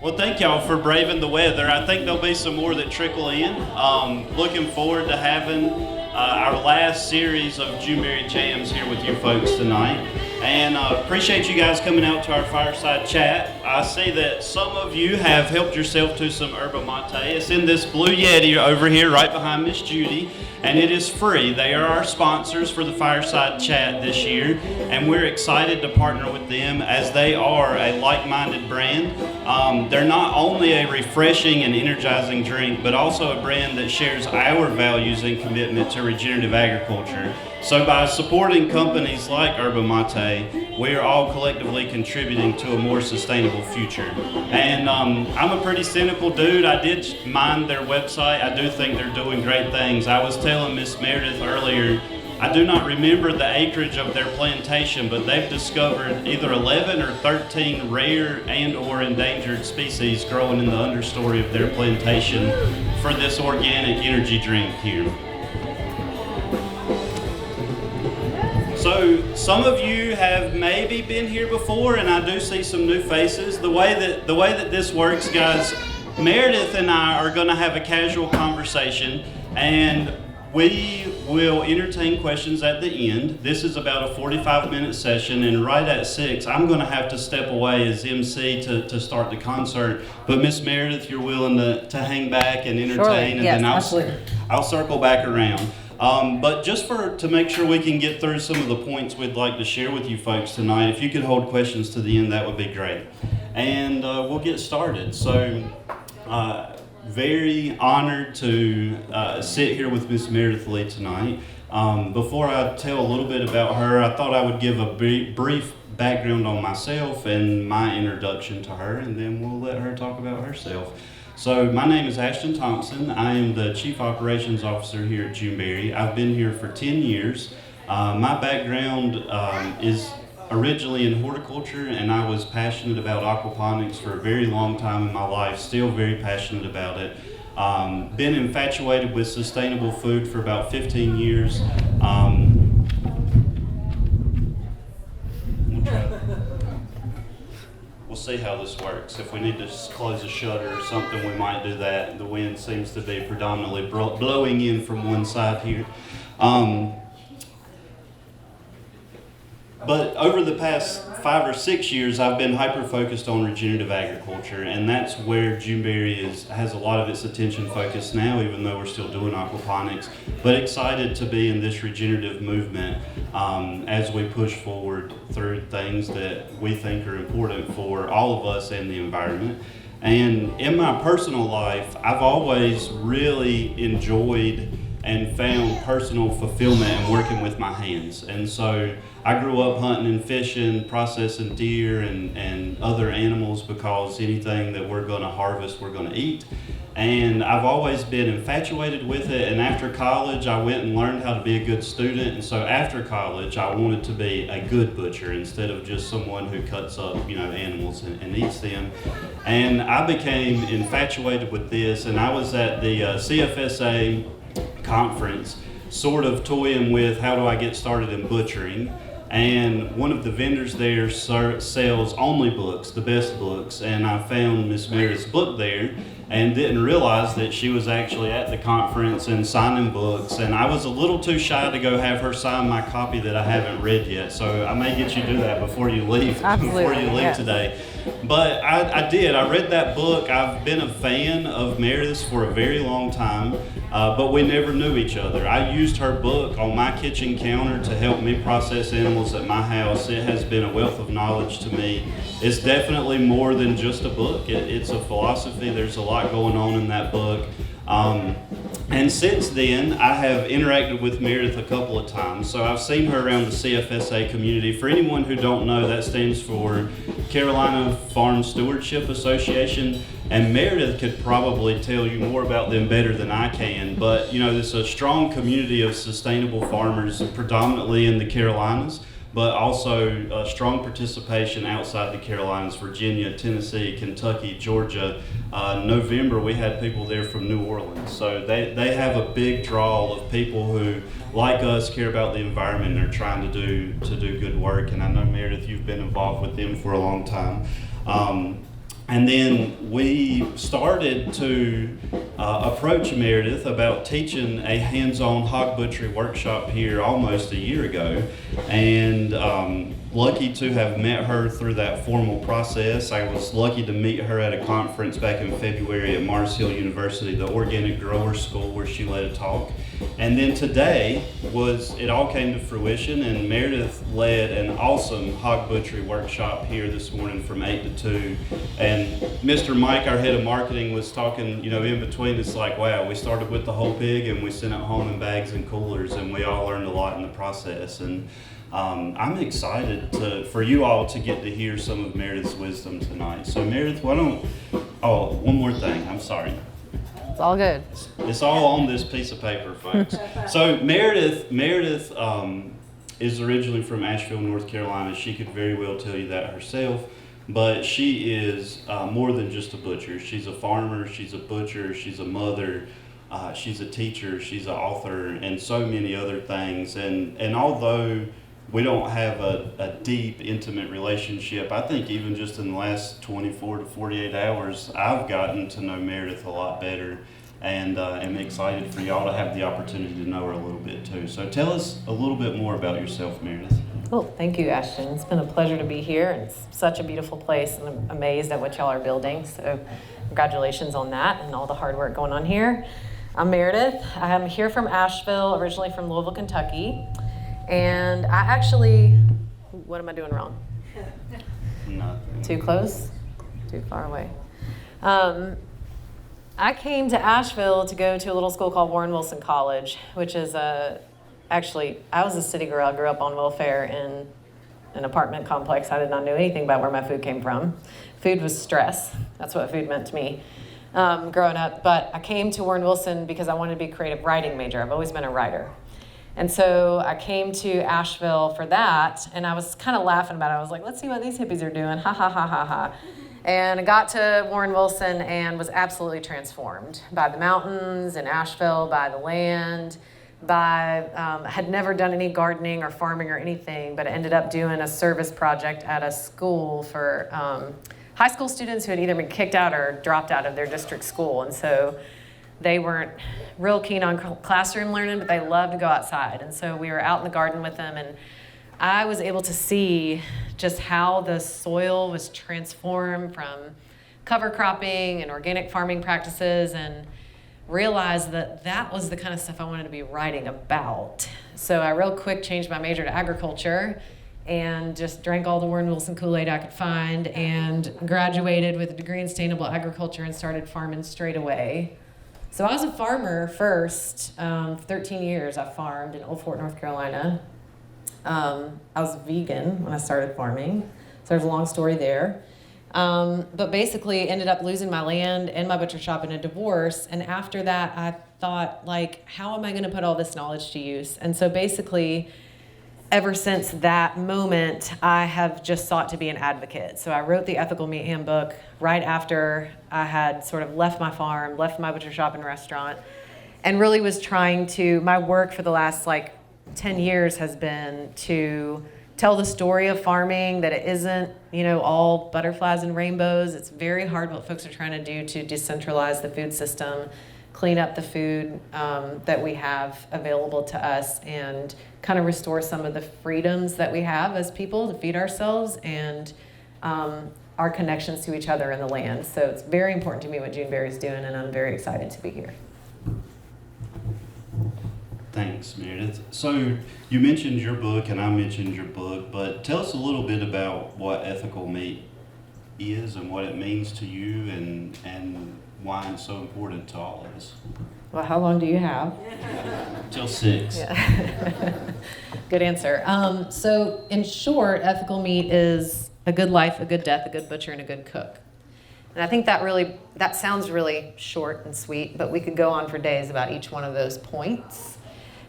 Well, thank y'all for braving the weather. I think there'll be some more that trickle in. Looking forward to having our last series of Juneberry Jams here with you folks tonight. And appreciate you guys coming out to our fireside chat. I see that some of you have helped yourself to some yerba mate. It's in this blue Yeti over here right behind Miss Judy, and it is free. They are our sponsors for the fireside chat this year, and we're excited to partner with them as they are a like-minded brand. They're not only a refreshing and energizing drink, but also a brand that shares our values and commitment to regenerative agriculture. So by supporting companies like Yerba Mate, we are all collectively contributing to a more sustainable future. And I'm a pretty cynical dude. I did mind their website. I do think they're doing great things. I was telling Miss Meredith earlier, I do not remember the acreage of their plantation, but they've discovered either 11 or 13 rare and or endangered species growing in the understory of their plantation for this organic energy drink here. So some of you have maybe been here before, and I do see some new faces. The way that this works, guys, Meredith and I are going to have a casual conversation, and we will entertain questions at the end. This is about a 45-minute session, and right at 6, I'm going to have to step away as MC to start the concert. But Miss Meredith, you're willing to hang back and entertain, Sure. and Yes, then absolutely. I'll circle back around. But just to make sure we can get through some of the points we'd like to share with you folks tonight, if you could hold questions to the end, that would be great. And we'll get started. So, very honored to sit here with Miss Meredith Leigh tonight. Before I tell a little bit about her, I thought I would give a brief background on myself and my introduction to her, and then we'll let her talk about herself. So my name is Ashton Thompson. I am the Chief Operations Officer here at Juneberry. I've been here for 10 years. My background is originally in horticulture, and I was passionate about aquaponics for a very long time in my life, still very passionate about it. Been infatuated with sustainable food for about 15 years. We'll see how this works. If we need to close a shutter or something, we might do that. The wind seems to be predominantly blowing in from one side here. But over the past 5 or 6 years, I've been hyper-focused on regenerative agriculture, and that's where Juneberry has a lot of its attention focused now, even though we're still doing aquaponics. But excited to be in this regenerative movement as we push forward through things that we think are important for all of us and the environment. And in my personal life, I've always really enjoyed and found personal fulfillment in working with my hands. And so I grew up hunting and fishing, processing deer and other animals, because anything that we're going to harvest, we're going to eat. And I've always been infatuated with it. And after college, I went and learned how to be a good student. And so after college, I wanted to be a good butcher instead of just someone who cuts up, animals and eats them. And I became infatuated with this. And I was at the CFSA conference, sort of toying with how do I get started in butchering. And one of the vendors there sells only books, the best books, and I found Miss Meredith's book there and didn't realize that she was actually at the conference and signing books, and I was a little too shy to go have her sign my copy that I haven't read yet, so I may get you to do that before you leave. Absolutely, before you leave yes. Today. But I did. I read that book. I've been a fan of Meredith's for a very long time, but we never knew each other. I used her book on my kitchen counter to help me process animals at my house. It has been a wealth of knowledge to me. It's definitely more than just a book. It's a philosophy. There's a lot going on in that book. And since then, I have interacted with Meredith a couple of times. So I've seen her around the CFSA community. For anyone who don't know, that stands for Carolina Farm Stewardship Association. And Meredith could probably tell you more about them better than I can. But, there's a strong community of sustainable farmers, predominantly in the Carolinas, but also strong participation outside the Carolinas, Virginia, Tennessee, Kentucky, Georgia. November, we had people there from New Orleans. So they have a big draw of people who, like us, care about the environment and are trying to do good work. And I know, Meredith, you've been involved with them for a long time. And then we started to approach Meredith about teaching a hands-on hog butchery workshop here almost a year ago. And lucky to have met her through that formal process. I was lucky to meet her at a conference back in February at Mars Hill University, the Organic Growers School, where she led a talk. And then today it all came to fruition, and Meredith led an awesome hog butchery workshop here this morning from 8 to 2. And Mr. Mike, our head of marketing, was talking, in between, it's like, wow, we started with the whole pig and we sent it home in bags and coolers, and we all learned a lot in the process. And I'm excited for you all to get to hear some of Meredith's wisdom tonight. So Meredith, one more thing, I'm sorry. It's all good. It's all on this piece of paper, folks. So Meredith is originally from Asheville, North Carolina. She could very well tell you that herself, but she is more than just a butcher. She's a farmer, she's a butcher, she's a mother, she's a teacher, she's an author, and so many other things. And although we don't have a deep, intimate relationship, I think even just in the last 24 to 48 hours, I've gotten to know Meredith a lot better, and am excited for y'all to have the opportunity to know her a little bit too. So tell us a little bit more about yourself, Meredith. Well, thank you, Ashton. It's been a pleasure to be here. It's such a beautiful place, and I'm amazed at what y'all are building. So congratulations on that and all the hard work going on here. I'm Meredith. I'm here from Asheville, originally from Louisville, Kentucky. And I actually, what am I doing wrong? Nothing. Too close? Too far away. I came to Asheville to go to a little school called Warren Wilson College, which is actually, I was a city girl. I grew up on welfare in an apartment complex. I did not know anything about where my food came from. Food was stress. That's what food meant to me growing up. But I came to Warren Wilson because I wanted to be a creative writing major. I've always been a writer. And so I came to Asheville for that, and I was kind of laughing about it. I was like, let's see what these hippies are doing, ha, ha, ha, ha, ha. And I got to Warren Wilson and was absolutely transformed by the mountains in Asheville, by the land, had never done any gardening or farming or anything, but I ended up doing a service project at a school for high school students who had either been kicked out or dropped out of their district school. And so they weren't real keen on classroom learning, but they loved to go outside. And so we were out in the garden with them, and I was able to see just how the soil was transformed from cover cropping and organic farming practices, and realized that that was the kind of stuff I wanted to be writing about. So I real quick changed my major to agriculture and just drank all the Warren Wilson Kool-Aid I could find, and graduated with a degree in sustainable agriculture and started farming straight away. So I was a farmer first. 13 years I farmed in Old Fort, North Carolina. I was vegan when I started farming, so there's a long story there. But basically ended up losing my land and my butcher shop in a divorce. And after that, I thought, how am I going to put all this knowledge to use? And so basically, ever since that moment, I have just sought to be an advocate. So I wrote the Ethical Meat Handbook right after I had sort of left my farm, left my butcher shop and restaurant, and really was trying to, my work for the last 10 years has been to tell the story of farming, that it isn't, all butterflies and rainbows. It's very hard what folks are trying to do to decentralize the food system, clean up the food that we have available to us, and kind of restore some of the freedoms that we have as people to feed ourselves, and our connections to each other in the land. So it's very important to me what Juneberry is doing, and I'm very excited to be here. Thanks, Meredith. So you mentioned your book, and I mentioned your book, but tell us a little bit about what ethical meat is and what it means to you, and why it's so important to all of us. Well, how long do you have? Till 6. Yeah. Good answer. So in short, ethical meat is a good life, a good death, a good butcher, and a good cook. And I think that sounds really short and sweet, but we could go on for days about each one of those points.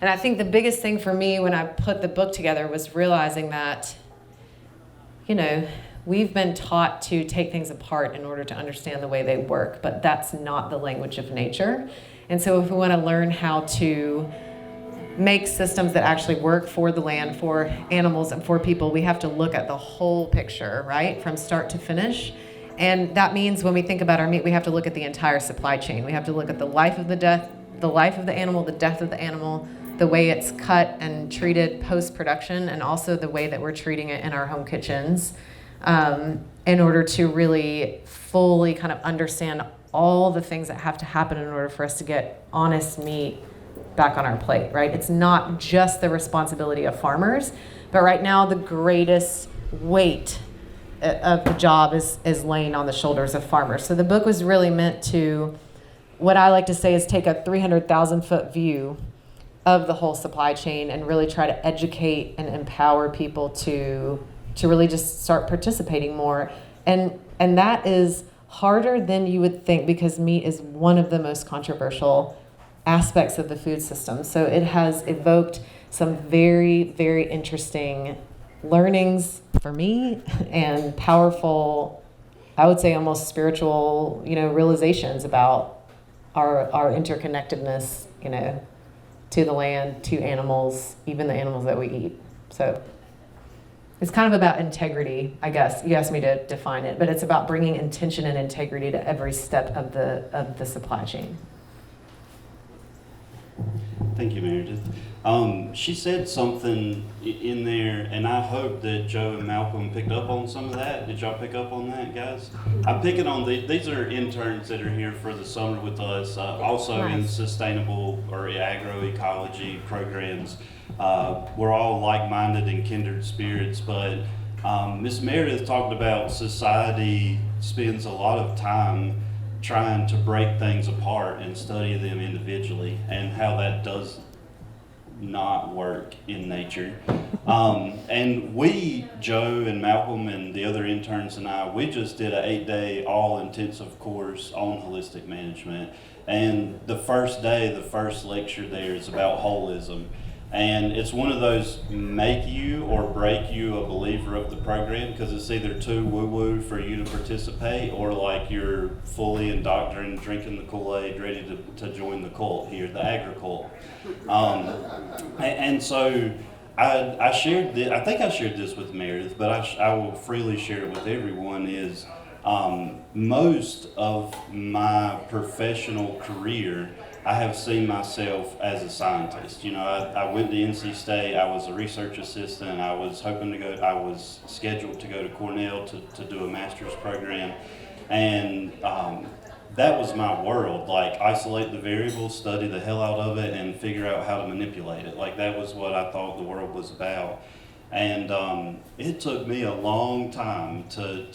And I think the biggest thing for me when I put the book together was realizing that, we've been taught to take things apart in order to understand the way they work, but that's not the language of nature. And so if we want to learn how to make systems that actually work for the land, for animals, and for people, we have to look at the whole picture, right, from start to finish. And that means when we think about our meat, we have to look at the entire supply chain. We have to look at the life of the animal, the death of the animal, the way it's cut and treated post-production, and also the way that we're treating it in our home kitchens, in order to really fully kind of understand all the things that have to happen in order for us to get honest meat back on our plate, right? It's not just the responsibility of farmers, but right now the greatest weight of the job is laying on the shoulders of farmers. So the book was really meant to, what I like to say is take a 300,000 foot view of the whole supply chain and really try to educate and empower people to really just start participating more. And that is harder than you would think, because meat is one of the most controversial aspects of the food system. So it has evoked some very, very interesting learnings for me, and powerful, I would say almost spiritual, realizations about our interconnectedness, to the land, to animals, even the animals that we eat. So it's kind of about integrity, I guess. You asked me to define it, but it's about bringing intention and integrity to every step of the supply chain. Thank you, Meredith. She said something in there, and I hope that Joe and Malcolm picked up on some of that. Did y'all pick up on that, guys? I'm picking on these are interns that are here for the summer with us, also in sustainable or agroecology programs. We're all like-minded and kindred spirits, but Miss Meredith talked about society spends a lot of time trying to break things apart and study them individually, and how that does not work in nature. And we, Joe and Malcolm and the other interns and I, we just did an 8-day all-intensive course on holistic management. And the first day, the first lecture there is about holism. And it's one of those make you or break you a believer of the program, because it's either too woo-woo for you to participate, or like you're fully indoctrinated, drinking the Kool-Aid, ready to join the cult here, the agri-cult. And so I shared this, I think I shared this with Meredith, but I will freely share it with everyone, is most of my professional career, I have seen myself as a scientist. I went to NC State, I was a research assistant, I was scheduled to go to Cornell to do a master's program, and that was my world. Like, isolate the variables, study the hell out of it, and figure out how to manipulate it. Like, that was what I thought the world was about. And it took me a long time to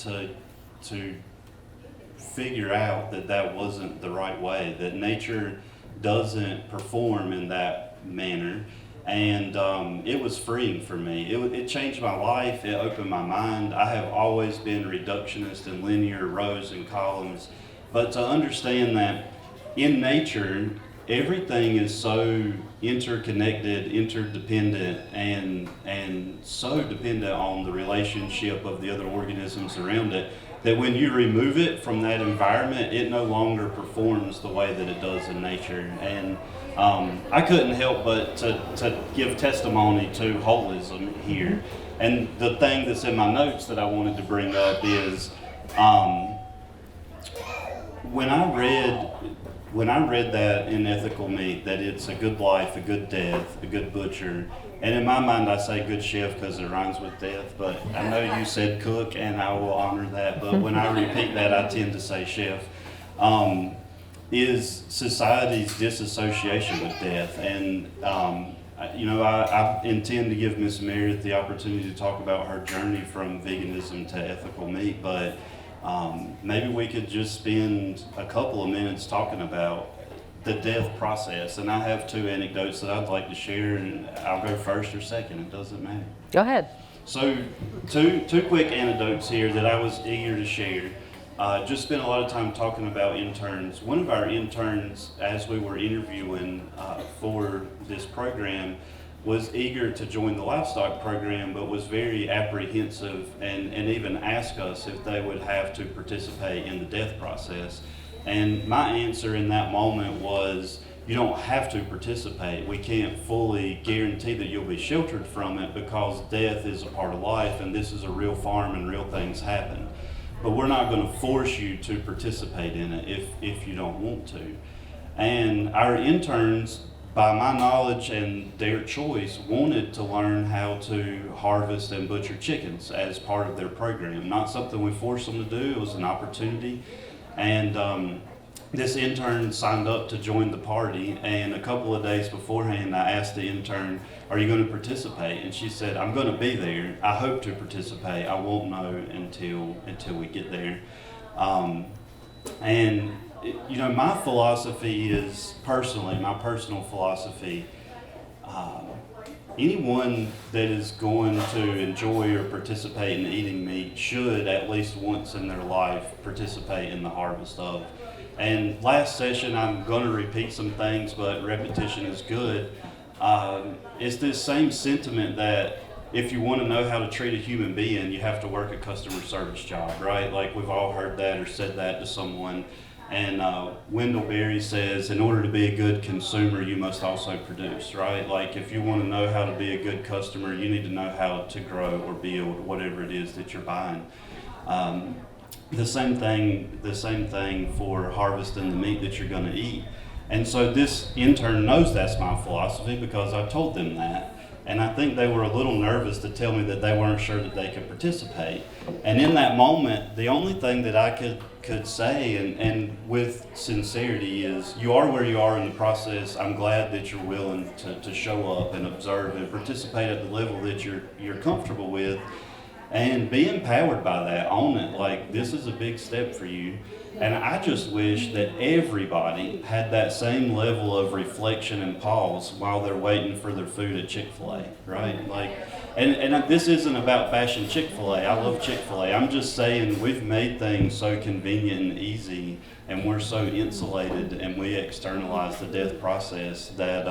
figure out that wasn't the right way, that nature doesn't perform in that manner. And it was freeing for me. It changed my life, it opened my mind. I have always been reductionist and linear, rows and columns, but to understand that in nature, everything is so interconnected, interdependent, and so dependent on the relationship of the other organisms around it, that when you remove it from that environment, it no longer performs the way that it does in nature. And I couldn't help but to give testimony to holism here. And the thing that's in my notes that I wanted to bring up is when I read that in Ethical Meat, that it's a good life, a good death, a good butcher, and in my mind I say good chef because it rhymes with death, but I know you said cook and I will honor that, but when I repeat that I tend to say chef, is society's disassociation with death. And I intend to give Miss Meredith the opportunity to talk about her journey from veganism to ethical meat, but maybe we could just spend a couple of minutes talking about the death process. And I have 2 anecdotes that I'd like to share, and I'll go first or second, it doesn't matter. Go ahead. So two quick anecdotes here that I was eager to share. Just spent a lot of time talking about interns. One of our interns, as we were interviewing for this program, was eager to join the livestock program, but was very apprehensive and even asked us if they would have to participate in the death process. And my answer in that moment was, you don't have to participate. We can't fully guarantee that you'll be sheltered from it, because death is a part of life and this is a real farm and real things happen. but we're not going to force you to participate in it if you don't want to. And our interns, by my knowledge and their choice, wanted to learn how to harvest and butcher chickens as part of their program. Not something we forced them to do, it was an opportunity. And this intern signed up to join the party, and a couple of days beforehand I asked the intern, are you going to participate? And she said, I'm going to be there. I hope to participate. I won't know until we get there. And you know, my philosophy is, my personal philosophy, anyone that is going to enjoy or participate in eating meat should at least once in their life participate in the harvest of. And last session, I'm going to repeat some things, but repetition is good. It's this same sentiment that if you want to know how to treat a human being, you have to work a customer service job, right? Like we've all heard that or said that to someone. And Wendell Berry says, in order to be a good consumer, you must also produce, right? Like if you want to know how to be a good customer, you need to know how to grow or build whatever it is that you're buying. The same thing for harvesting the meat that you're going to eat. And so this intern knows that's my philosophy because I told them that. And I think they were a little nervous to tell me that they weren't sure that they could participate. And in that moment, the only thing that I could say, and with sincerity, is you are where you are in the process. I'm glad that you're willing to show up and observe and participate at the level that you're comfortable with. And be empowered by that, own it, like this is a big step for you. And I just wish that everybody had that same level of reflection and pause while they're waiting for their food at Chick-fil-A, right? Like, and this isn't about bashing Chick-fil-A. I love Chick-fil-A. I'm just saying we've made things so convenient and easy, and we're so insulated, and we externalize the death process that,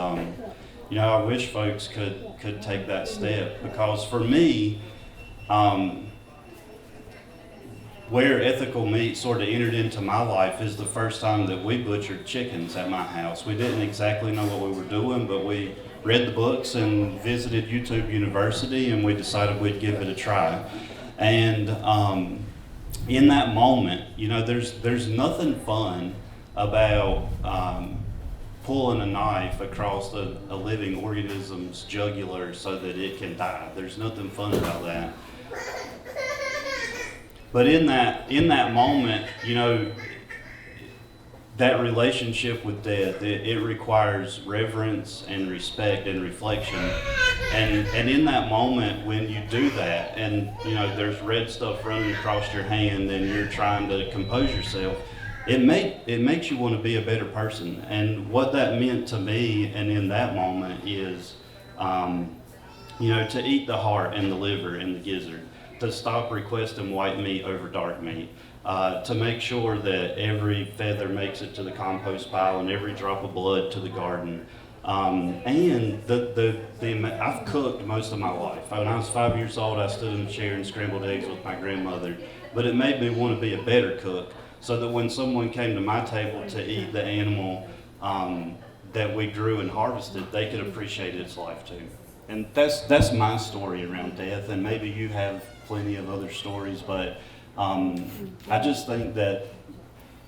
you know, I wish folks could take that step. Because for me, where ethical meat sort of entered into my life is the first time that we butchered chickens at my house. We didn't exactly know what we were doing, but we read the books and visited YouTube University, and we decided we'd give it a try. And in that moment, you know, there's nothing fun about pulling a knife across a living organism's jugular so that it can die. There's nothing fun about that. But in that moment, you know, that relationship with death, it requires reverence and respect and reflection. And in that moment, when you do that, and you know, there's red stuff running across your hand, and you're trying to compose yourself, it makes you want to be a better person. And what that meant to me, and in that moment, is, you know, to eat the heart and the liver and the gizzard, to stop requesting white meat over dark meat, to make sure that every feather makes it to the compost pile and every drop of blood to the garden. And I've cooked most of my life. When I was 5 years old, I stood in a chair and scrambled eggs with my grandmother. But it made me want to be a better cook, so that when someone came to my table to eat the animal that we grew and harvested, they could appreciate its life too. And that's my story around death, and maybe you have plenty of other stories, but I just think that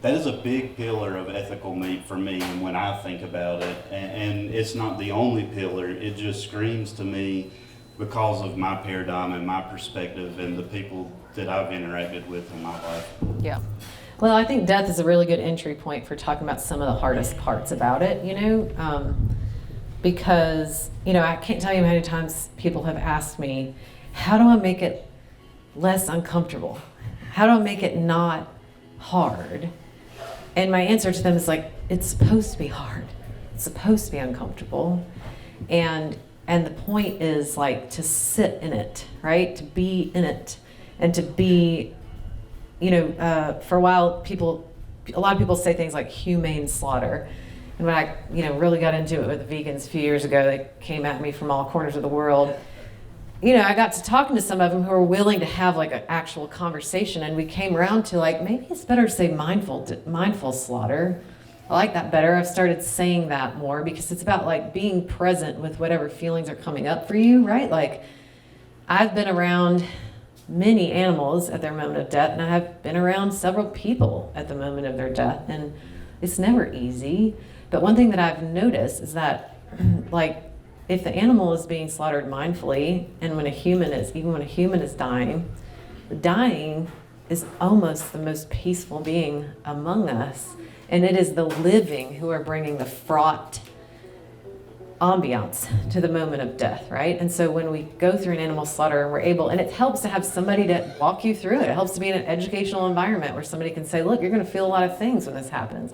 is a big pillar of ethical meat for me, and when I think about it, and it's not the only pillar, it just screams to me because of my paradigm and my perspective and the people that I've interacted with in my life. Yeah. Well, I think death is a really good entry point for talking about some of the hardest parts about it, you know, because, you know, I can't tell you how many times people have asked me, how do I make it less uncomfortable? How do I make it not hard? And my answer to them is like, it's supposed to be hard. It's supposed to be uncomfortable. And the point is like to sit in it, right? To be in it and to be, you know, for a while a lot of people say things like humane slaughter. And when I, you know, really got into it with the vegans a few years ago, they came at me from all corners of the world. You know, I got to talking to some of them who were willing to have like an actual conversation, and we came around to like, maybe it's better to say mindful slaughter. I like that better. I've started saying that more because it's about like being present with whatever feelings are coming up for you, right? Like I've been around many animals at their moment of death, and I have been around several people at the moment of their death, and it's never easy. But one thing that I've noticed is that, like, if the animal is being slaughtered mindfully, and even when a human is dying, the dying is almost the most peaceful being among us. And it is the living who are bringing the fraught ambiance to the moment of death, right? And so when we go through an animal slaughter and we're able, and it helps to have somebody to walk you through it. It helps to be in an educational environment where somebody can say, look, you're going to feel a lot of things when this happens.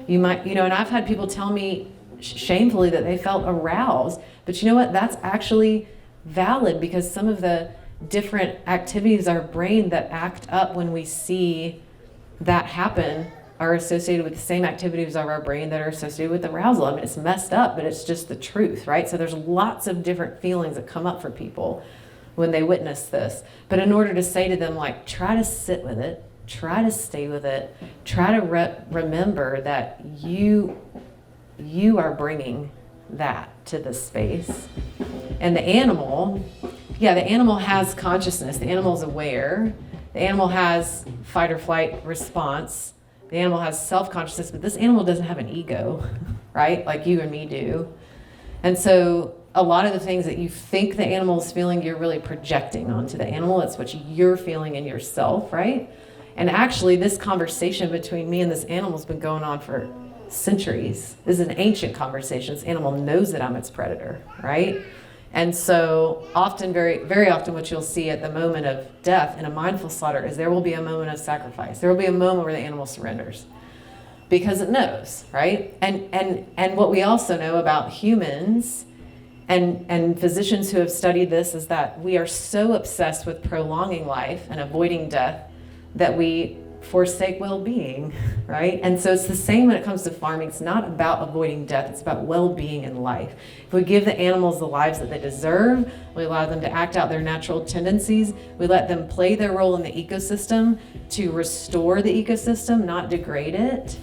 You might, and I've had people tell me shamefully that they felt aroused, but you know what? That's actually valid, because some of the different activities of our brain that act up when we see that happen are associated with the same activities of our brain that are associated with arousal. I mean, it's messed up, but it's just the truth, right? So there's lots of different feelings that come up for people when they witness this. But in order to say to them, like, try to sit with it, try to stay with it, try to remember that you are bringing that to the space. And the animal has consciousness. The animal's aware. The animal has fight or flight response. The animal has self-consciousness, but this animal doesn't have an ego, right? Like you and me do. And so a lot of the things that you think the animal is feeling, you're really projecting onto the animal. It's what you're feeling in yourself, right? And actually, this conversation between me and this animal has been going on for centuries. This is an ancient conversation. This animal knows that I'm its predator, right? And so often, very, very often, what you'll see at the moment of death in a mindful slaughter is there will be a moment of sacrifice. There will be a moment where the animal surrenders because it knows, right? And what we also know about humans and physicians who have studied this is that we are so obsessed with prolonging life and avoiding death that we forsake well-being, right? And so it's the same when it comes to farming. It's not about avoiding death, it's about well-being in life. If we give the animals the lives that they deserve, we allow them to act out their natural tendencies, we let them play their role in the ecosystem to restore the ecosystem, not degrade it,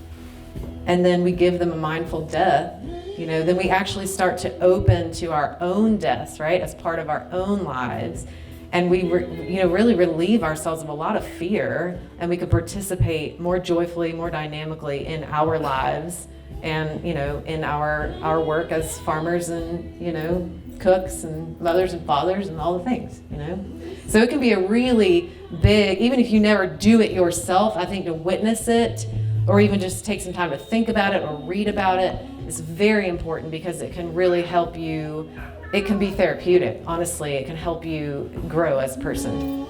and then we give them a mindful death, then we actually start to open to our own deaths, right, as part of our own lives. And we really relieve ourselves of a lot of fear, and we could participate more joyfully, more dynamically in our lives and, in our work as farmers and, cooks and mothers and fathers and all the things, So it can be a really big, even if you never do it yourself, I think to witness it or even just take some time to think about it or read about it is very important, because it can really help you. It can be therapeutic, honestly. It can help you grow as a person.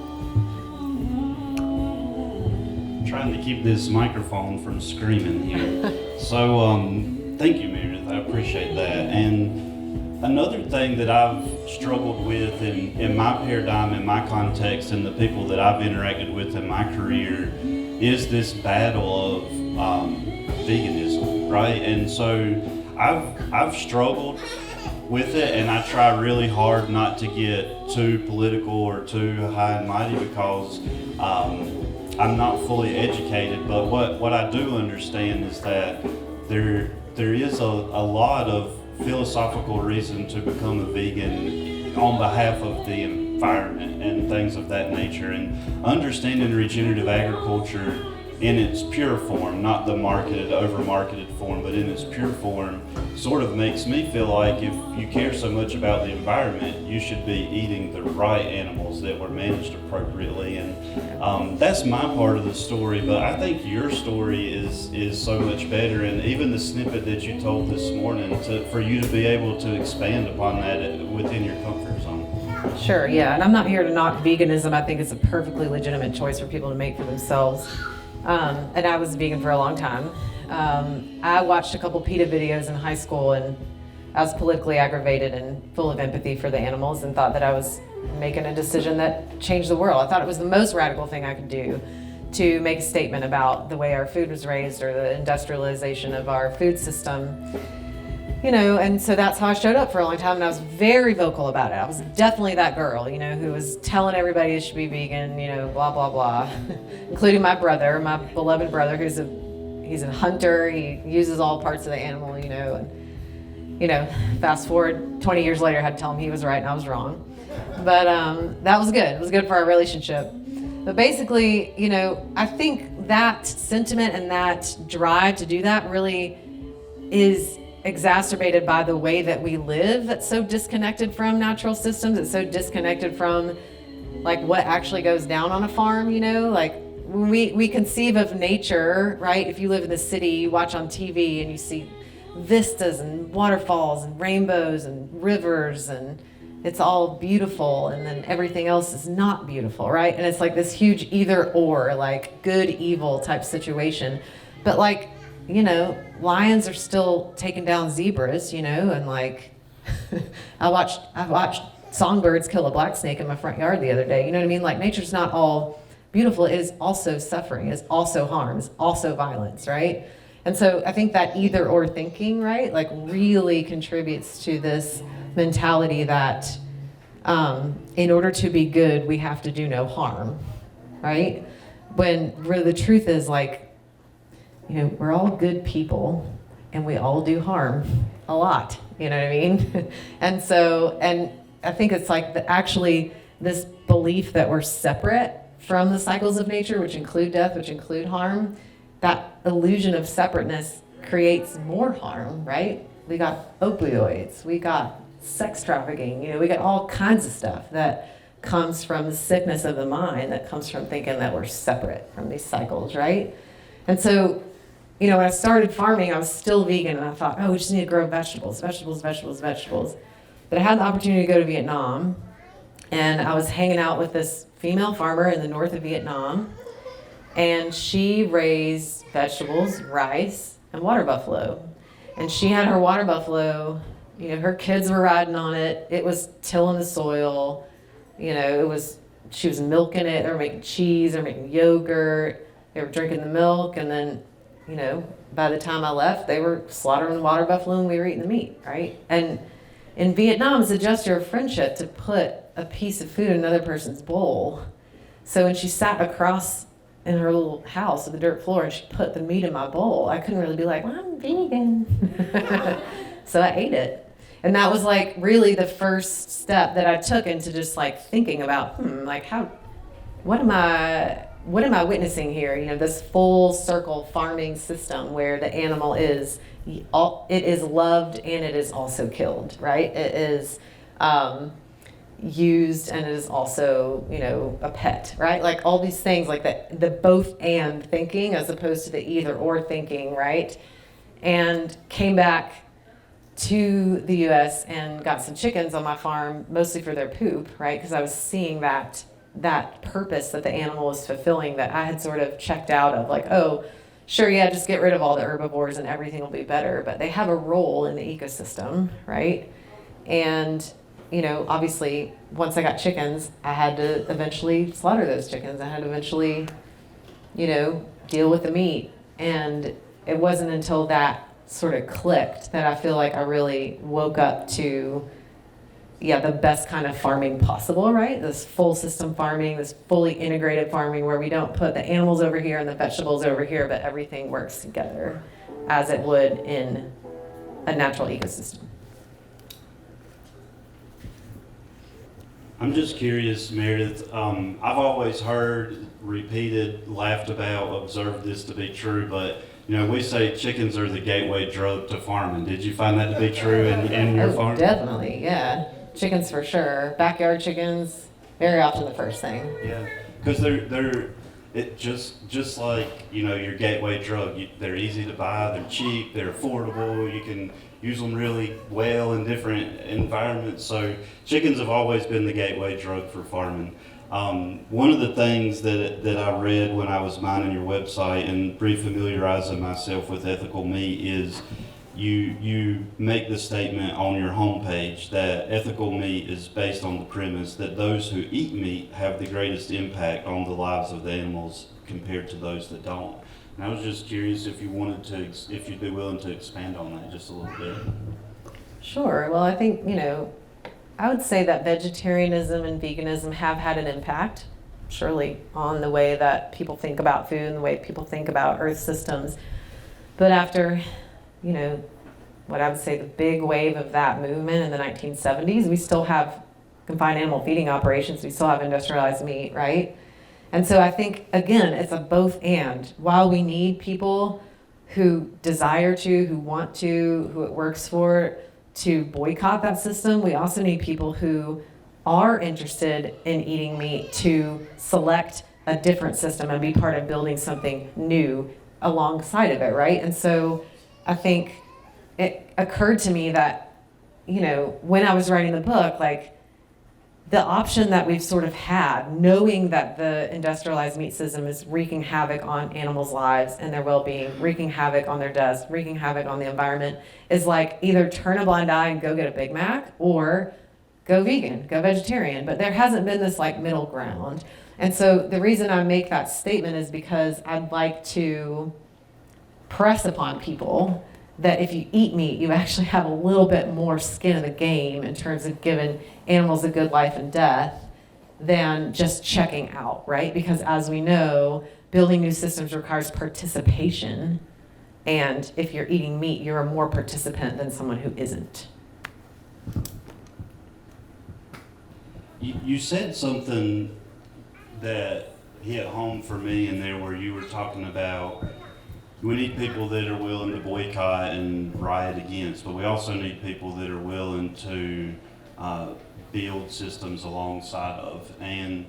I'm trying to keep this microphone from screaming here. So, thank you, Meredith. I appreciate that. And another thing that I've struggled with in my paradigm, in my context, and the people that I've interacted with in my career is this battle of veganism, right? And so I've struggled with it, and I try really hard not to get too political or too high and mighty, because I'm not fully educated. But what I do understand is that there is a lot of philosophical reason to become a vegan on behalf of the environment and things of that nature, and understanding regenerative agriculture in its pure form, not the marketed, over-marketed form, but in its pure form, sort of makes me feel like if you care so much about the environment, you should be eating the right animals that were managed appropriately. And that's my part of the story, but I think your story is so much better, and even the snippet that you told this morning, for you to be able to expand upon that within your comfort zone. Sure, yeah, and I'm not here to knock veganism. I think it's a perfectly legitimate choice for people to make for themselves. And I was vegan for a long time. I watched a couple PETA videos in high school, and I was politically aggravated and full of empathy for the animals, and thought that I was making a decision that changed the world. I thought it was the most radical thing I could do to make a statement about the way our food was raised or the industrialization of our food system. And so that's how I showed up for a long time, and I was very vocal about it. I was definitely that girl, who was telling everybody it should be vegan, blah, blah, blah, including my brother, my beloved brother, he's a hunter. He uses all parts of the animal, and, fast forward 20 years later, I had to tell him he was right and I was wrong. But that was good. It was good for our relationship. But basically, I think that sentiment and that drive to do that really is exacerbated by the way that we live, that's so disconnected from natural systems. It's so disconnected from like what actually goes down on a farm, like when we conceive of nature, right? If you live in the city, you watch on TV and you see vistas and waterfalls and rainbows and rivers, and it's all beautiful, and then everything else is not beautiful, right? And it's like this huge either or, like good, evil type situation. But like, lions are still taking down zebras, and like, I watched songbirds kill a black snake in my front yard the other day. You know what I mean? Like, nature's not all beautiful. It is also suffering. It is also harm. It's also violence, right? And so I think that either or thinking, right, like really contributes to this mentality that in order to be good, we have to do no harm, right? When really the truth is, like, we're all good people and we all do harm a lot, you know what I mean? and I think it's like actually this belief that we're separate from the cycles of nature, which include death, which include harm, that illusion of separateness creates more harm, right? We got opioids, we got sex trafficking, we got all kinds of stuff that comes from the sickness of the mind, that comes from thinking that we're separate from these cycles, right? And so, when I started farming, I was still vegan, and I thought, we just need to grow vegetables. But I had the opportunity to go to Vietnam, and I was hanging out with this female farmer in the north of Vietnam, and she raised vegetables, rice, and water buffalo. And she had her water buffalo, her kids were riding on it. It was tilling the soil. She was milking it. They were making cheese, they were making yogurt, they were drinking the milk, and then, by the time I left, they were slaughtering the water buffalo and we were eating the meat, right? And in Vietnam, it's a gesture of friendship to put a piece of food in another person's bowl. So when she sat across in her little house with the dirt floor and she put the meat in my bowl, I couldn't really be like, well, I'm vegan. So I ate it. And that was like really the first step that I took into just like thinking about, what am I witnessing here? This full circle farming system where the animal it is loved and it is also killed, right? It is used and it is also, a pet, right? Like all these things, like the both and thinking as opposed to the either or thinking, right? And came back to the US and got some chickens on my farm, mostly for their poop, right? Because I was seeing that purpose that the animal was fulfilling that I had sort of checked out of, like, oh, sure, yeah, just get rid of all the herbivores and everything will be better. But they have a role in the ecosystem, right? And, obviously, once I got chickens, I had to eventually slaughter those chickens. I had to eventually, deal with the meat. And it wasn't until that sort of clicked that I feel like I really woke up to the best kind of farming possible, right? This full system farming, this fully integrated farming where we don't put the animals over here and the vegetables over here, but everything works together as it would in a natural ecosystem. I'm just curious, Meredith. I've always heard, repeated, laughed about, observed this to be true, but we say chickens are the gateway drug to farming. Did you find that to be true in your farm? Definitely, yeah. Chickens for sure. Backyard chickens, very often the first thing. Yeah, because they're just like your gateway drug. They're easy to buy. They're cheap. They're affordable. You can use them really well in different environments. So chickens have always been the gateway drug for farming. One of the things that I read when I was mining your website and re-familiarizing myself with ethical meat is you make the statement on your homepage that ethical meat is based on the premise that those who eat meat have the greatest impact on the lives of the animals compared to those that don't. And I was just curious if you'd be willing to expand on that just a little bit. Sure. Well, I think, I would say that vegetarianism and veganism have had an impact, surely, on the way that people think about food and the way people think about earth systems. But after, what I would say the big wave of that movement in the 1970s, we still have confined animal feeding operations, we still have industrialized meat, right? And so I think, again, it's a both and. While we need people who desire to, who want to, who it works for, to boycott that system, we also need people who are interested in eating meat to select a different system and be part of building something new alongside of it, right? And so I think it occurred to me that, when I was writing the book, like, the option that we've sort of had, knowing that the industrialized meat system is wreaking havoc on animals' lives and their well-being, wreaking havoc on their deaths, wreaking havoc on the environment, is like either turn a blind eye and go get a Big Mac or go vegan, go vegetarian. But there hasn't been this like middle ground. And so the reason I make that statement is because I'd like to press upon people that if you eat meat, you actually have a little bit more skin in the game in terms of giving animals a good life and death than just checking out, right? Because as we know, building new systems requires participation. And if you're eating meat, you're a more participant than someone who isn't. You said something that hit home for me in there where you were talking about we need people that are willing to boycott and riot against, but we also need people that are willing to build systems alongside of. And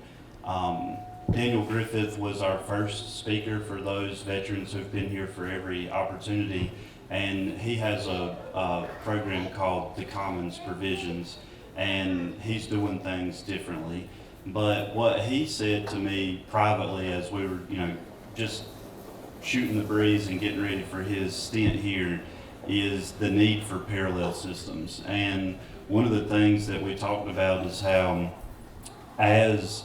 Daniel Griffith was our first speaker for those veterans who've been here for every opportunity, and he has a program called the Commons Provisions, and he's doing things differently. But what he said to me privately as we were, just shooting the breeze and getting ready for his stint here is the need for parallel systems. And one of the things that we talked about is how as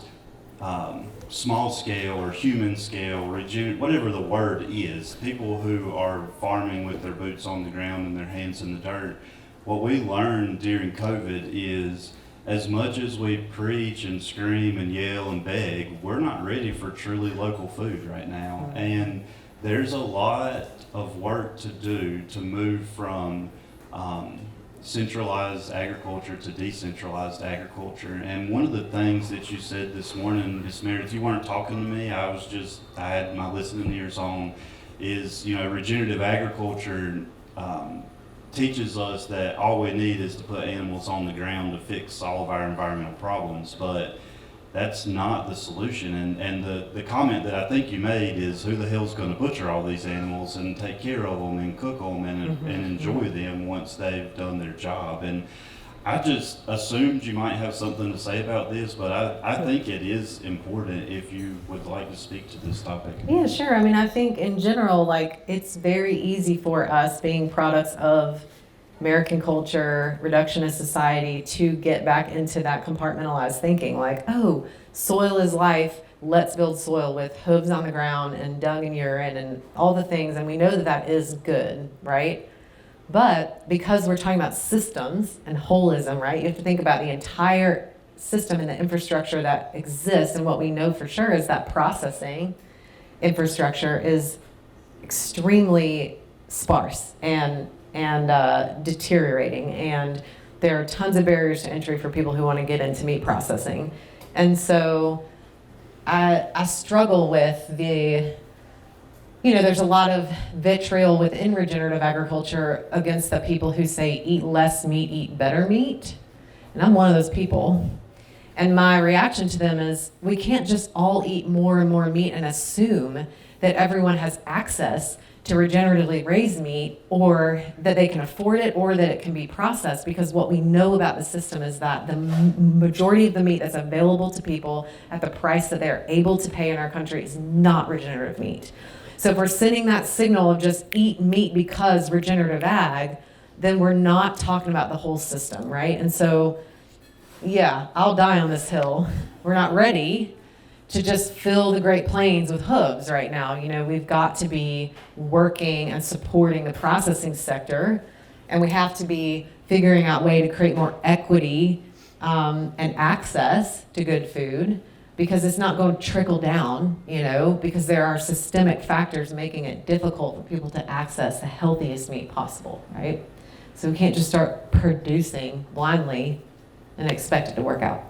small scale or human scale, whatever the word is, people who are farming with their boots on the ground and their hands in the dirt, what we learned during COVID is as much as we preach and scream and yell and beg, we're not ready for truly local food right now. And there's a lot of work to do to move from centralized agriculture to decentralized agriculture. And one of the things that you said this morning, Ms. Meredith, you weren't talking to me, I had my listening ears on, is, regenerative agriculture teaches us that all we need is to put animals on the ground to fix all of our environmental problems, but that's not the solution. And the comment that I think you made is, who the hell's going to butcher all these animals and take care of them and cook them and enjoy them once they've done their job? And I just assumed you might have something to say about this, but I think it is important if you would like to speak to this topic. Yeah, sure. I mean, I think in general, like, it's very easy for us being products of American culture, reductionist society, to get back into that compartmentalized thinking, like, oh, soil is life, let's build soil with hooves on the ground and dung and urine and all the things, and we know that that is good, right? But because we're talking about systems and holism, right, you have to think about the entire system and the infrastructure that exists, and what we know for sure is that processing infrastructure is extremely sparse and deteriorating, and there are tons of barriers to entry for people who want to get into meat processing. And so I struggle with there's a lot of vitriol within regenerative agriculture against the people who say eat less meat, eat better meat. And I'm one of those people. And my reaction to them is, we can't just all eat more and more meat and assume that everyone has access to regeneratively raised meat, or that they can afford it, or that it can be processed, because what we know about the system is that the majority of the meat that's available to people at the price that they're able to pay in our country is not regenerative meat. So if we're sending that signal of just eat meat because regenerative ag, then we're not talking about the whole system, right? And so, yeah, I'll die on this hill. We're not ready to just fill the Great Plains with hooves right now. We've got to be working and supporting the processing sector, and we have to be figuring out a way to create more equity and access to good food, because it's not going to trickle down, because there are systemic factors making it difficult for people to access the healthiest meat possible, right? So we can't just start producing blindly and expect it to work out.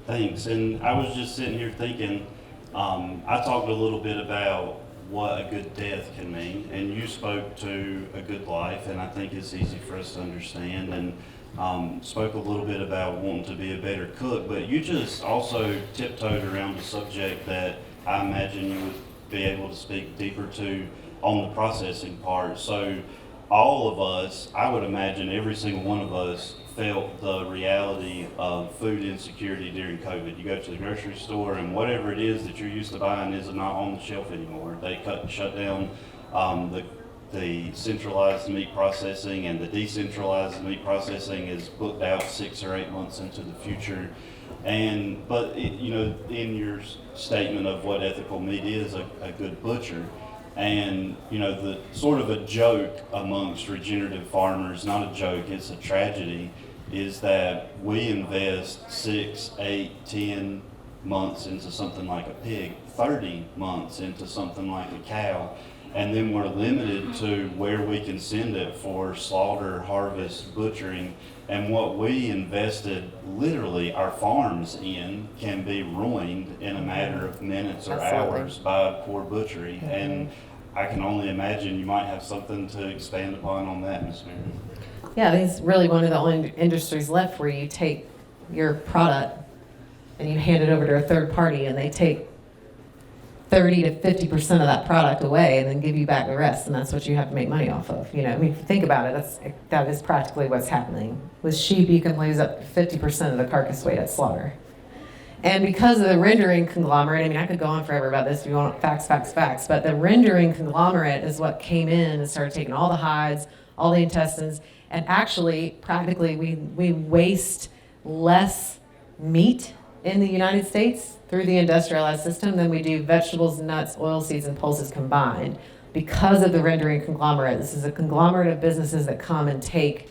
Thanks. And I was just sitting here thinking, I talked a little bit about what a good death can mean, and you spoke to a good life, and I think it's easy for us to understand, and spoke a little bit about wanting to be a better cook, but you just also tiptoed around a subject that I imagine you would be able to speak deeper to on the processing part. So all of us, I would imagine every single one of us, felt the reality of food insecurity during COVID. You go to the grocery store and whatever it is that you're used to buying is not on the shelf anymore. They shut down the centralized meat processing, and the decentralized meat processing is booked out 6 or 8 months into the future. But in your statement of what ethical meat is, a good butcher, and the sort of a joke amongst regenerative farmers, not a joke, it's a tragedy, is that we invest 6, 8, 10 months into something like a pig, 30 months into something like a cow, and then we're limited to where we can send it for slaughter, harvest, butchering, and what we invested literally our farms in can be ruined in a matter of minutes or Absolutely. hours by poor butchery. Mm-hmm. And I can only imagine you might have something to expand upon on that, Ms. Meredith. Yeah, I think it's really one of the only industries left where you take your product and you hand it over to a third party, and they take 30 to 50% of that product away and then give you back the rest, and that's what you have to make money off of. I mean, if you think about it, that is practically what's happening. With sheep, you can lose up to 50% of the carcass weight at slaughter. And because of the rendering conglomerate, I mean, I could go on forever about this if you want facts, but the rendering conglomerate is what came in and started taking all the hides, all the intestines, and actually, practically, we waste less meat in the United States through the industrialized system than we do vegetables, nuts, oilseeds, and pulses combined because of the rendering conglomerate. This is a conglomerate of businesses that come and take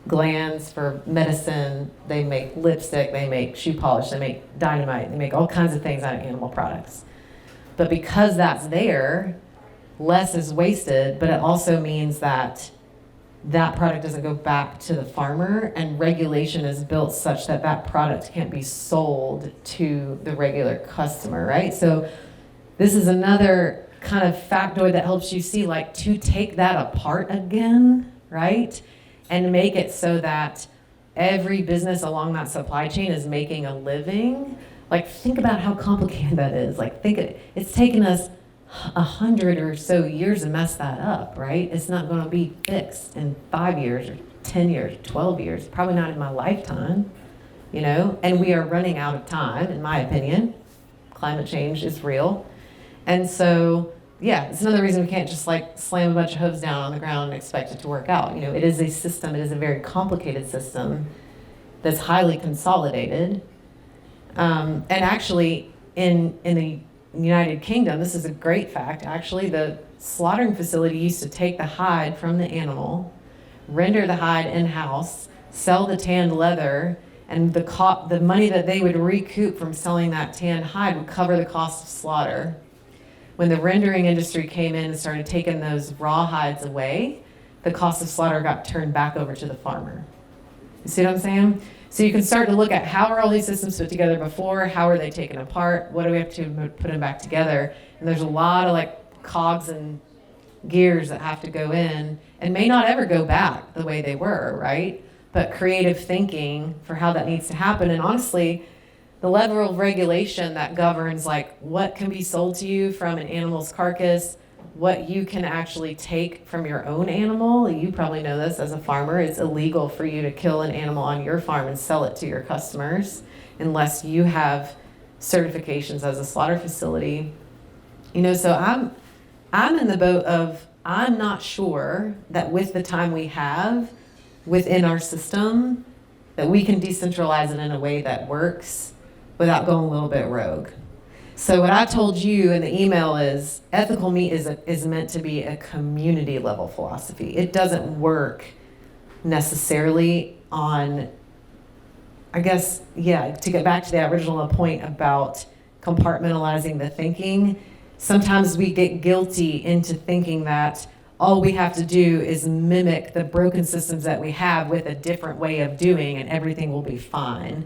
glands for medicine. They make lipstick, they make shoe polish, they make dynamite, they make all kinds of things out of animal products. But because that's there, less is wasted, but it also means that that product doesn't go back to the farmer, and regulation is built such that that product can't be sold to the regular customer, right? So this is another kind of factoid that helps you see, like, to take that apart again, right? And make it so that every business along that supply chain is making a living. Like, think about how complicated that is. Like, it's taken us 100 or so years to mess that up, right? It's not going to be fixed in 5 years or 10 years, 12 years, probably not in my lifetime, and we are running out of time, in my opinion. Climate change is real. And so, yeah, it's another reason we can't just like slam a bunch of hooves down on the ground and expect it to work out. It is a system, it is a very complicated system that's highly consolidated. And actually, in the United Kingdom, this is a great fact, actually, the slaughtering facility used to take the hide from the animal, render the hide in-house, sell the tanned leather, and the money that they would recoup from selling that tanned hide would cover the cost of slaughter. When the rendering industry came in and started taking those raw hides away, the cost of slaughter got turned back over to the farmer. You see what I'm saying? So you can start to look at how are all these systems put together before, how are they taken apart, what do we have to put them back together, and there's a lot of like cogs and gears that have to go in and may not ever go back the way they were, right? But creative thinking for how that needs to happen, and honestly, the level of regulation that governs like what can be sold to you from an animal's carcass, what you can actually take from your own animal. You probably know this as a farmer. It's illegal for you to kill an animal on your farm and sell it to your customers unless you have certifications as a slaughter facility. So I'm in the boat of I'm not sure that with the time we have within our system that we can decentralize it in a way that works without going a little bit rogue. So what I told you in the email is ethical meat is meant to be a community level philosophy. It doesn't work necessarily on, I guess, to get back to that original point about compartmentalizing the thinking, sometimes we get guilty into thinking that all we have to do is mimic the broken systems that we have with a different way of doing, and everything will be fine.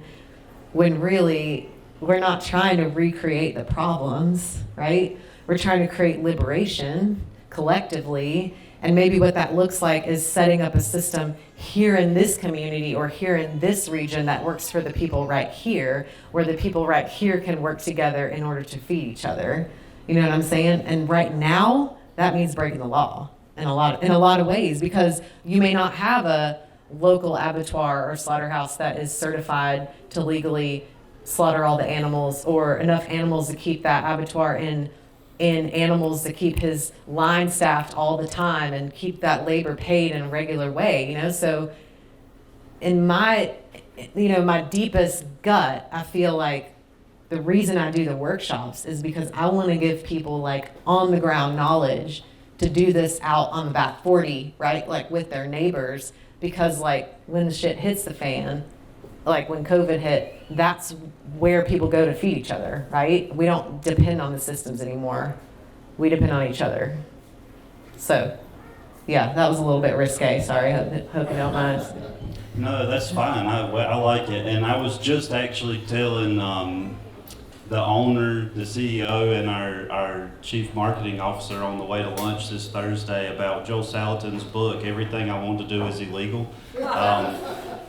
When really, we're not trying to recreate the problems, right? We're trying to create liberation collectively. And maybe what that looks like is setting up a system here in this community or here in this region that works for the people right here, where the people right here can work together in order to feed each other. You know what I'm saying? And right now, that means breaking the law in a lot of ways, because you may not have a local abattoir or slaughterhouse that is certified to legally slaughter all the animals, or enough animals to keep that abattoir in animals to keep his line staffed all the time and keep that labor paid in a regular way, you know? So in my deepest gut, I feel like the reason I do the workshops is because I want to give people like on the ground knowledge to do this out on the back 40, right? Like with their neighbors, because like when the shit hits the fan, like when COVID hit, that's where people go to feed each other, right? We don't depend on the systems anymore. We depend on each other. So, yeah, that was a little bit risque. Sorry, hope you don't mind. No, that's fine. I like it. And I was just actually telling the owner, the CEO, and our chief marketing officer on the way to lunch this Thursday about Joel Salatin's book, Everything I Want to Do is Illegal.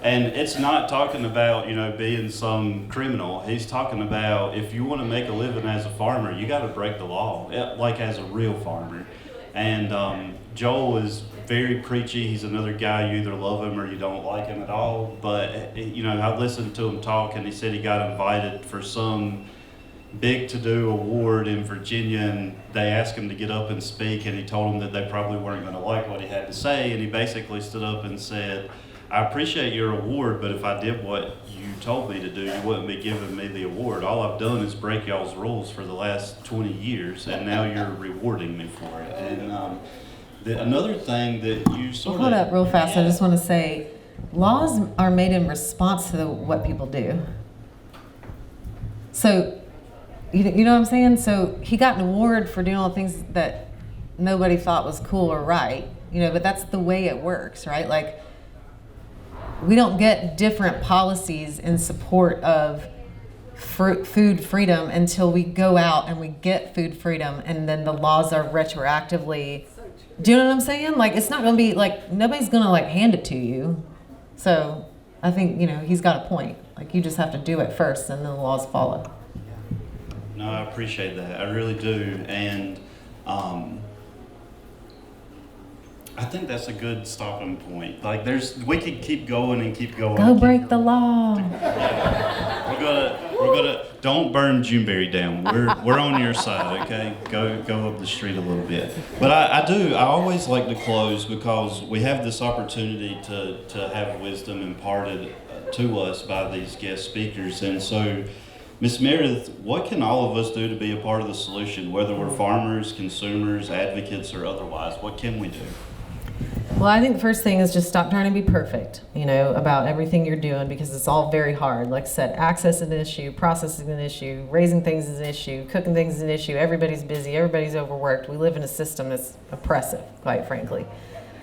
And it's not talking about, being some criminal. He's talking about if you want to make a living as a farmer, you got to break the law, like as a real farmer. And Joel is very preachy. He's another guy, you either love him or you don't like him at all. But, I listened to him talk, and he said he got invited for some big to-do award in Virginia, and they asked him to get up and speak, and he told them that they probably weren't going to like what he had to say, and he basically stood up and said, I appreciate your award, but if I did what you told me to do, you wouldn't be giving me the award. All I've done is break y'all's rules for the last 20 years, and now you're rewarding me for it. And another thing that you sort Hold up real fast. I just want to say, laws are made in response to what people do. So, you know what I'm saying? So he got an award for doing all the things that nobody thought was cool or right, but that's the way it works, right? Like, we don't get different policies in support of food freedom until we go out and we get food freedom, and then the laws are retroactively. Do you know what I'm saying? Like, it's not going to be like, nobody's going to like hand it to you. So I think, he's got a point. Like, you just have to do it first, and then the laws follow. No, I appreciate that. I really do. And I think that's a good stopping point. Like, we could keep going and keep going. Go break the law. We're gonna don't burn Juneberry down. We're on your side, okay? Go up the street a little bit. But I always like to close because we have this opportunity to have wisdom imparted to us by these guest speakers. And so, Ms. Meredith, what can all of us do to be a part of the solution, whether we're farmers, consumers, advocates, or otherwise? What can we do? Well, I think the first thing is just stop trying to be perfect, about everything you're doing, because it's all very hard. Like I said, access is an issue, processing is an issue, raising things is an issue, cooking things is an issue. Everybody's busy, everybody's overworked. We live in a system that's oppressive, quite frankly.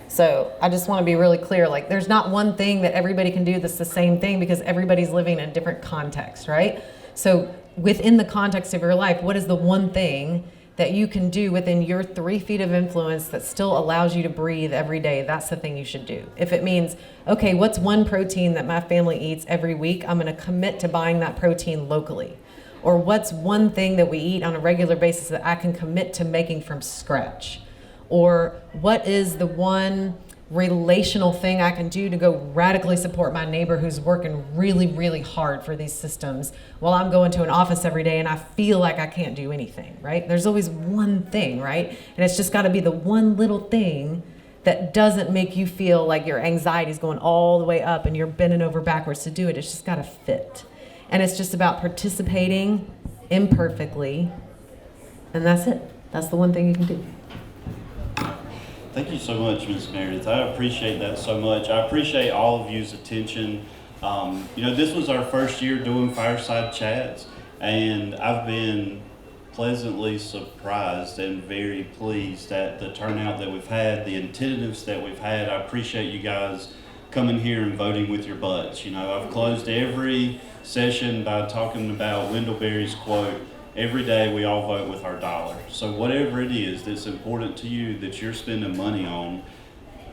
So I just want to be really clear, like, there's not one thing that everybody can do that's the same thing, because everybody's living in a different context, right? So within the context of your life, what is the one thing that you can do within your 3 feet of influence that still allows you to breathe every day? That's the thing you should do. If it means, okay, what's one protein that my family eats every week? I'm going to commit to buying that protein locally. Or what's one thing that we eat on a regular basis that I can commit to making from scratch? Or what is the one relational thing I can do to go radically support my neighbor who's working really, really hard for these systems while I'm going to an office every day and I feel like I can't do anything, right? There's always one thing, right? And it's just got to be the one little thing that doesn't make you feel like your anxiety is going all the way up and you're bending over backwards to do it. It's just got to fit. And it's just about participating imperfectly, and that's it. That's the one thing you can do. Thank you so much, Ms. Meredith. I appreciate that so much. I appreciate all of you's attention. This was our first year doing fireside chats, and I've been pleasantly surprised and very pleased at the turnout that we've had, the attentiveness that we've had. I appreciate you guys coming here and voting with your butts. You know, I've closed every session by talking about Wendell Berry's quote, every day we all vote with our dollar. So whatever it is that's important to you that you're spending money on,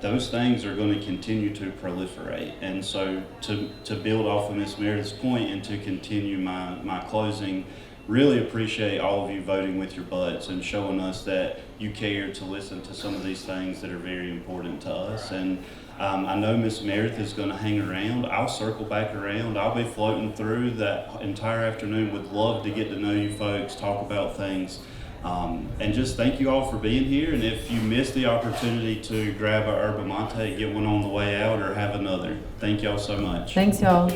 those things are going to continue to proliferate. And so to build off of Miss Meredith's point and to continue my closing, really appreciate all of you voting with your butts and showing us that you care to listen to some of these things that are very important to us. And I know Miss Meredith is going to hang around. I'll circle back around. I'll be floating through that entire afternoon. Would love to get to know you folks, talk about things. And just thank you all for being here. And if you missed the opportunity to grab a yerba mate, get one on the way out, or have another, thank y'all so much. Thanks, y'all.